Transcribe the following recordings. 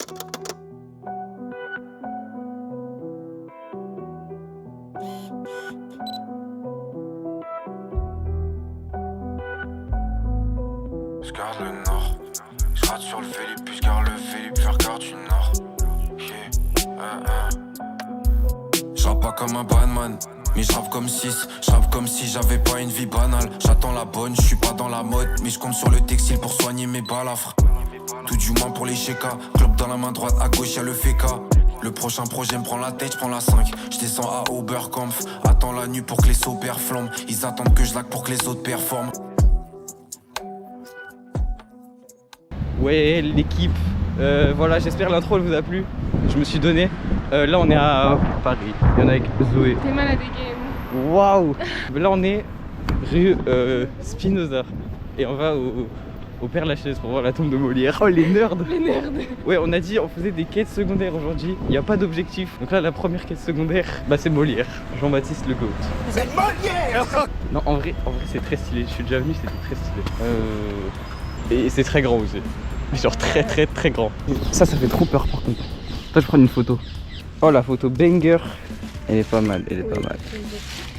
Je garde le nord, je rate sur le Philippe, puis je garde le Philippe, je regarde du nord. Je rappe pas comme un badman, mais je rappe comme 6. Je rappe comme si j'avais pas une vie banale. J'attends la bonne, je suis pas dans la mode, mais je compte sur le textile pour soigner mes balafres. Tout du moins pour les chékas, clope dans la main droite, à gauche y'a le FK. Le prochain projet me prend la tête, je prends la 5. Je descends à Oberkampf, attends la nuit pour que les sauts perflambent. Ils attendent que je laque pour que les autres performent. Ouais, l'équipe, voilà, j'espère l'intro elle vous a plu. Je me suis donné. Là on est à Paris, il y en a avec Zoé. T'es malade game. Waouh. Là on est rue Spinoza et on va au Père-Lachaise pour voir la tombe de Molière. Oh les nerds. Les nerds. Ouais, on a dit on faisait des quêtes secondaires aujourd'hui. Il n'y a pas d'objectif. Donc là la première quête secondaire, bah c'est Molière. Jean-Baptiste Le Goat. C'est Molière. Non en vrai c'est très stylé. Je suis déjà venu, c'était très stylé. Et c'est très grand aussi. Genre très grand. Ça fait trop peur par contre. Toi je prends une photo. Oh la photo banger. Elle est pas mal,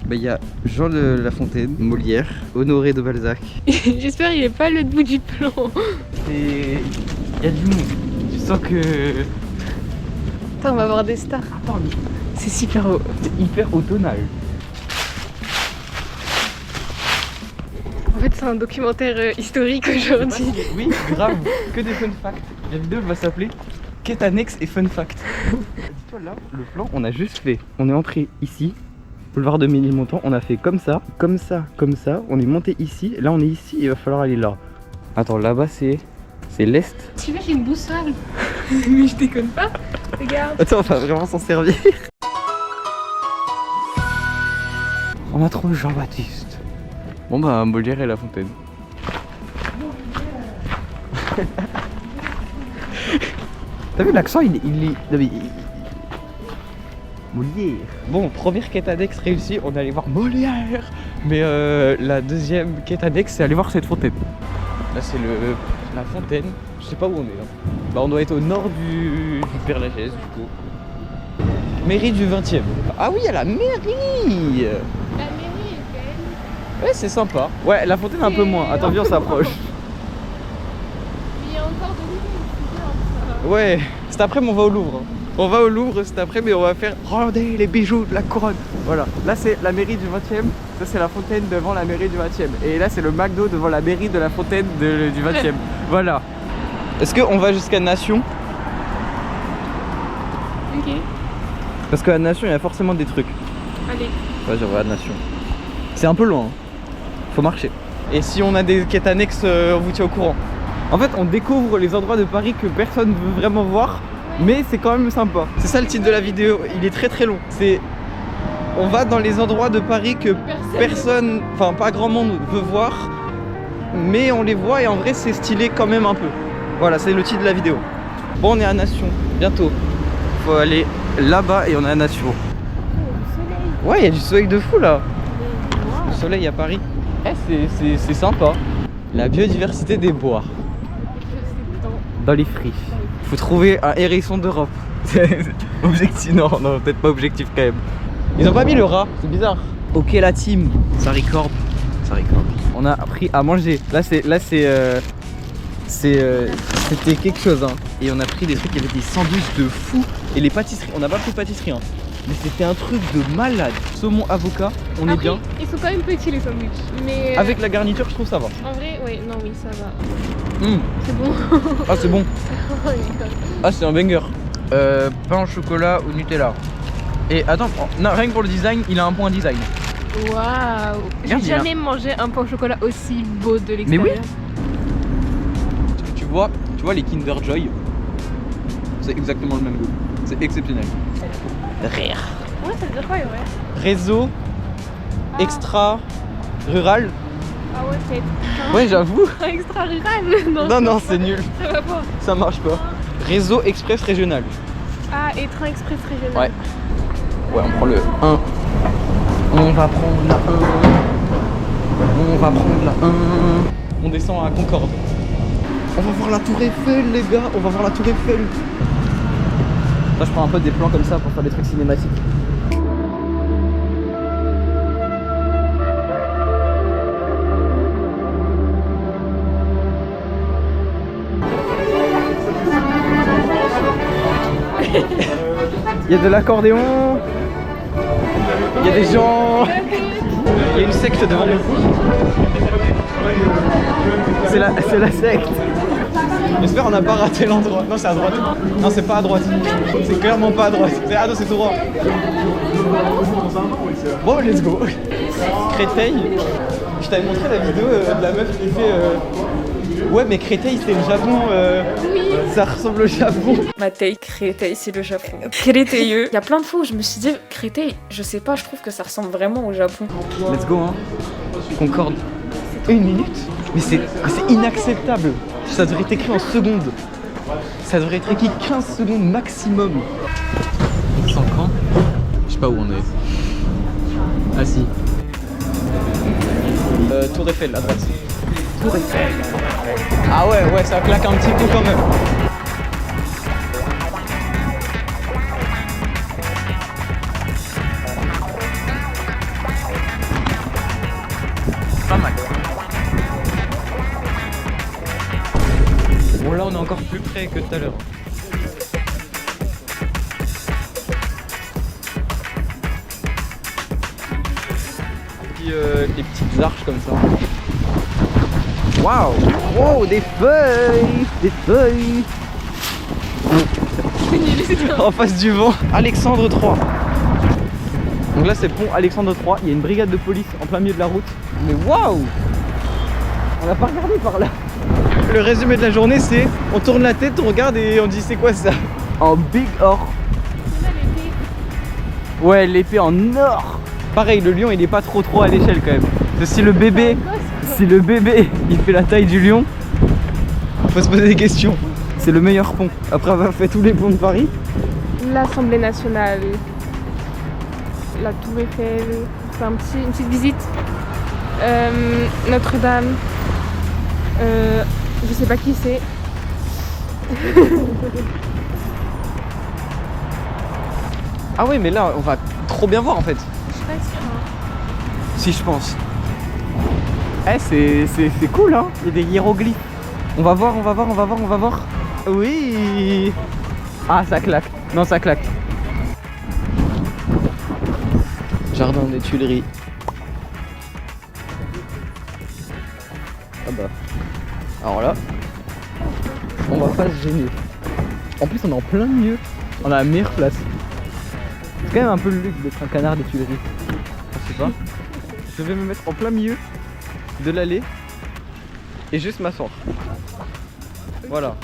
Bah il y a Jean de La Fontaine, Molière, Honoré de Balzac. J'espère qu'il est pas le bout du plan. Et il y a du monde. Tu sens que... Attends, on va voir des stars. Attends, mais C'est super haut. c'est hyper automnal. En fait, c'est un documentaire historique aujourd'hui. Oui, grave, que des fun facts. La vidéo elle va s'appeler Quête annexe et fun fact. Dis-toi là, le plan, on a juste fait. On est entré ici, boulevard de Ménilmontant, on a fait comme ça, on est monté ici, là on est ici, il va falloir aller là. Attends, là-bas c'est l'est. Tu vois, j'ai une boussole. Mais je déconne pas. Regarde. Attends, on va vraiment s'en servir. On a trouvé Jean-Baptiste. Bon bah, Molière et La Fontaine. T'as vu l'accent, il est... Non, mais Molière. Bon, première quête annexe réussie, on est allé voir Molière. Mais la deuxième quête annexe, c'est aller voir cette fontaine. Là, c'est la fontaine. Je sais pas où on est là. Bah, on doit être au nord du Père-Lachaise, du coup. Mairie du 20e. Ah oui, il y a la mairie. La mairie est belle. Ouais, c'est sympa. Ouais, la fontaine un peu moins. Attends, viens, on s'approche. Il y a encore de l'eau. Ouais, cet après-midi on va au Louvre. On va au Louvre cet après-midi, mais on va faire Rendez les bijoux de la couronne. Voilà, là c'est la mairie du 20e, ça c'est la fontaine devant la mairie du 20e. Et là c'est le McDo devant la mairie de la fontaine du 20e. Voilà. Est-ce qu'on va jusqu'à Nation? Ok. Parce qu'à Nation il y a forcément des trucs. Allez. Ouais, je vais à Nation. C'est un peu loin, hein. Faut marcher. Et si on a des quêtes annexes, on vous tient au courant. En fait, on découvre les endroits de Paris que personne ne veut vraiment voir, mais c'est quand même sympa. C'est ça le titre de la vidéo, il est très long. C'est... On va dans les endroits de Paris que personne, enfin pas grand monde veut voir, mais on les voit et en vrai c'est stylé quand même un peu. Voilà, c'est le titre de la vidéo. Bon, on est à Nation, bientôt. Faut aller là-bas et on est à Nation. Ouais, il y a du soleil de fou là. Le soleil à Paris. C'est sympa. La biodiversité des bois. Dans les friches. Faut trouver un hérisson d'Europe. Objectif, non, peut-être pas objectif quand même. Ils ont pas mis le rat, c'est bizarre. Ok la team, ça record. On a appris à manger. C'était quelque chose hein. Et on a pris des trucs, il y avait des sandwichs de fou. Et les pâtisseries, on n'a pas pris de pâtisserie hein. Mais c'était un truc de malade. Saumon avocat, on est bien. Ils sont quand même petits les sandwichs. Mais avec la garniture je trouve ça va. En vrai, ouais, non oui ça va. Mmh. C'est bon. Ah c'est bon. Ah c'est un banger. Pain au chocolat ou Nutella. Et attends, non, rien que pour le design, il a un point design. Waouh. J'ai jamais mangé un pain au chocolat aussi beau de l'extérieur. Mais oui. Tu vois les Kinder Joy, c'est exactement le même goût. C'est exceptionnel. Rire. Ouais, ça veut dire quoi, ouais. Réseau extra rural. Ah ouais, peut-être. Ouais, j'avoue. Extra rural. Non, c'est nul. Ça va pas. Ça marche pas. Réseau express régional. Ah, et train express régional. Ouais. Ouais, on prend le 1. On va prendre la 1. On va prendre la 1. On descend à Concorde. On va voir la tour Eiffel les gars, on va voir la tour Eiffel. Là je prends un peu des plans comme ça pour faire des trucs cinématiques. Il y a de l'accordéon. Il y a des gens. Il y a une secte devant nous. C'est la secte. J'espère qu'on n'a pas raté l'endroit. Non, c'est à droite. Non, c'est pas à droite. C'est clairement pas à droite. Ah non, c'est tout droit. Bon, let's go. Créteil. Je t'avais montré la vidéo de la meuf qui fait. Ouais, mais Créteil, c'est le Japon. Ça ressemble au Japon. Matei, Créteil, c'est le Japon. Créteilleux. Il y a plein de fois où je me suis dit, Créteil, je sais pas, je trouve que ça ressemble vraiment au Japon. Let's go, hein. Concorde. 1 minute. Mais c'est inacceptable. Ça devrait être écrit en secondes. Ça devrait être écrit 15 secondes maximum. 100 ans. Je sais pas où on est. Ah si. Tour Eiffel, à droite. Tour Eiffel. Ah ouais, ça claque un petit coup quand même. Pas mal. Bon là on est encore plus près que tout à l'heure. Les petites arches comme ça. Waouh! Wow, des feuilles! Des feuilles! En face du vent. Alexandre III. Donc là c'est le pont Alexandre III. Il y a une brigade de police en plein milieu de la route. Mais waouh! On n'a pas regardé par là. Le résumé de la journée c'est on tourne la tête, on regarde et on dit c'est quoi ça? En big or. Ouais, l'épée en or. Pareil, le lion il est pas trop à l'échelle quand même. Parce que si le bébé il fait la taille du lion, faut se poser des questions. C'est le meilleur pont. Après avoir fait tous les ponts de Paris. L'Assemblée nationale, la Tour Eiffel, c'est une petite visite. Notre-Dame, je sais pas qui c'est. Ah ouais, mais là on va trop bien voir en fait. Je suis pas sûre. Si, je pense. Eh, c'est cool hein. Il y a des hiéroglyphes. On va voir. Oui. Ah, ça claque. Non, ça claque. Jardin des Tuileries. Ah bah. Alors là, on va pas se gêner. En plus, on est en plein milieu. On a la meilleure place. C'est quand même un peu le luxe d'être un canard des Tuileries. Je sais pas. Je vais me mettre en plein milieu de l'allée et juste m'asseoir. Voilà.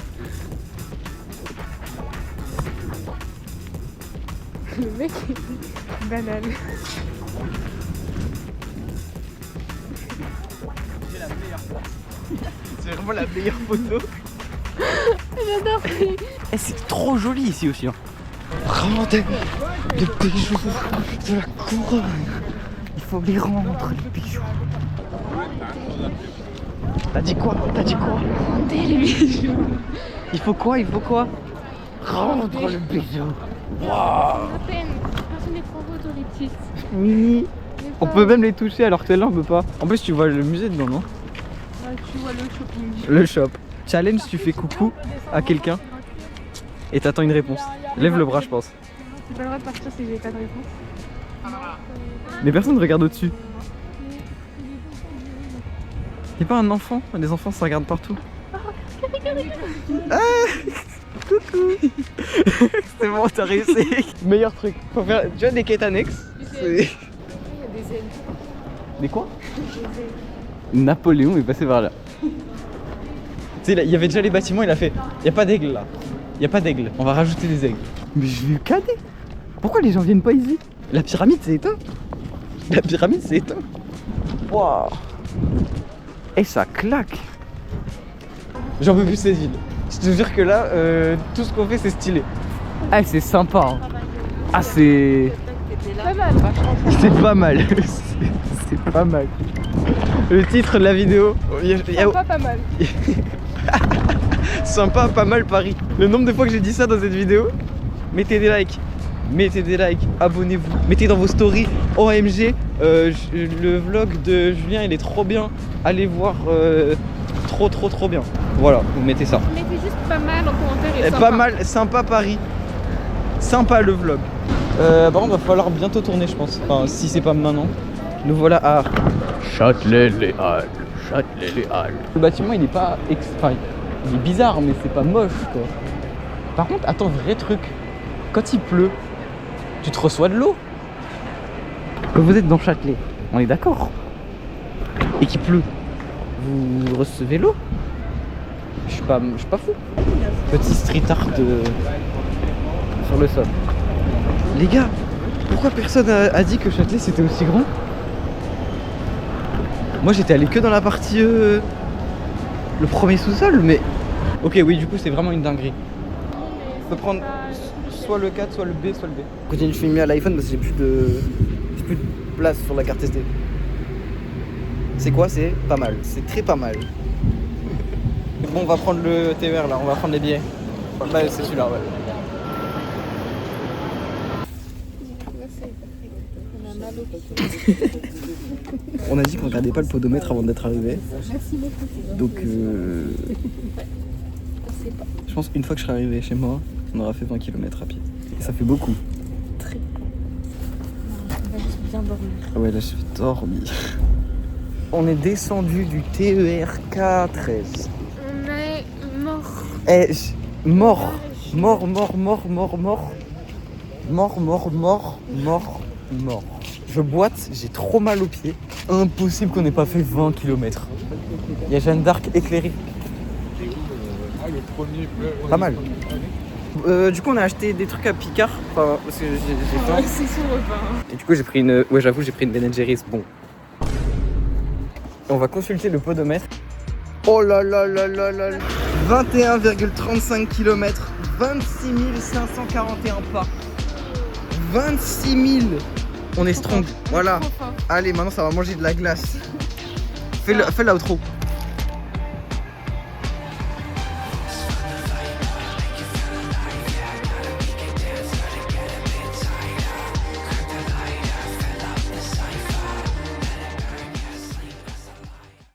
Le mec est banal. C'est vraiment la meilleure photo. J'adore. Et c'est trop joli ici aussi. Hein. Rendez les bijoux de la couronne. Il faut les rendre les bijoux. T'as dit quoi? Rendez les bijoux. Il faut quoi? Rendre le bijou. Wow. À peine. Personne ne prend photo les petites. Oui. On peut même les toucher alors que celle-là on peut pas. En plus tu vois le musée dedans, non? Ouais, tu vois le shopping. Le shop. Challenge, tu fais coucou à quelqu'un et t'attends une réponse. Lève le bras, je pense. J'ai pas le droit de partir si j'ai pas de réponse. Mais personne ne regarde au-dessus. Y'a pas un enfant? Les enfants ça regarde partout. Ah, coucou. C'est bon, t'as réussi. Meilleur truc. Faut faire, tu vois, des quêtes annexes. Il y a des ailes. Des quoi? Napoléon est passé par là. Tu sais, il y avait déjà les bâtiments, il a fait. Y a pas d'aigle là. Y a pas d'aigle. On va rajouter des aigles. Mais je vais cader. Pourquoi les gens viennent pas ici? La pyramide c'est éteint. La pyramide c'est éteint. Waouh. Et ça claque. J'en peux plus ces îles. Je te jure que là, tout ce qu'on fait c'est stylé. Ah c'est sympa. Hein. Ah c'est... Pas mal. C'est pas mal. C'est pas mal. Le titre de la vidéo. Pas mal. Sympa, pas mal Paris. Le nombre de fois que j'ai dit ça dans cette vidéo. Mettez des likes. Mettez des likes, abonnez-vous, mettez dans vos stories OMG, le vlog de Julien il est trop bien, allez voir, trop bien. Voilà, vous mettez ça. Mettez juste pas mal en commentaire et Et sympa. pas mal, sympa Paris, sympa le vlog. Par contre, va falloir bientôt tourner je pense, enfin si c'est pas maintenant. Nous voilà à Châtelet-les-Halles, Châtelet-les-Halles. Le bâtiment il est pas, enfin il est bizarre mais c'est pas moche quoi. Par contre, attends, vrai truc, quand il pleut, tu te reçois de l'eau. Quand vous êtes dans Châtelet, on est d'accord. Et qu'il pleut, vous recevez l'eau. Je suis pas fou. Petit street art sur le sol. Les gars, pourquoi personne a dit que Châtelet c'était aussi grand? Moi j'étais allé que dans la partie le premier sous-sol, mais ok oui du coup c'est vraiment une dinguerie. On peut prendre soit le 4, soit le B, soit le B. Je continue de filmer à l'iPhone parce que j'ai plus de place sur la carte SD. C'est quoi? C'est pas mal, c'est très pas mal. Bon, on va prendre le TER là, on va prendre les billets. Là c'est celui-là, ouais. On a dit qu'on regardait pas le podomètre avant d'être arrivé. Donc je pense une fois que je serai arrivé chez moi, on aura fait 20 km à pied. Et ça fait beaucoup. Très. On va juste bien dormir. Ah ouais, là je vais dormir. On est descendu du TER K13. On est mort. Mort. Je boite, j'ai trop mal aux pieds. Impossible qu'on n'ait pas fait 20 km. Il y a Jeanne d'Arc éclairée. Pas mal. Du coup on a acheté des trucs à Picard, enfin, parce que j'ai faim. C'est son repas. Et du coup j'ai pris une... Ouais j'avoue j'ai pris une Ben & Jerry's, bon. On va consulter le podomètre. Oh là là là là là là. 21,35 km, 26 541 pas. 26 000. On est strong, voilà. Allez maintenant ça va manger de la glace. Fais l'outro.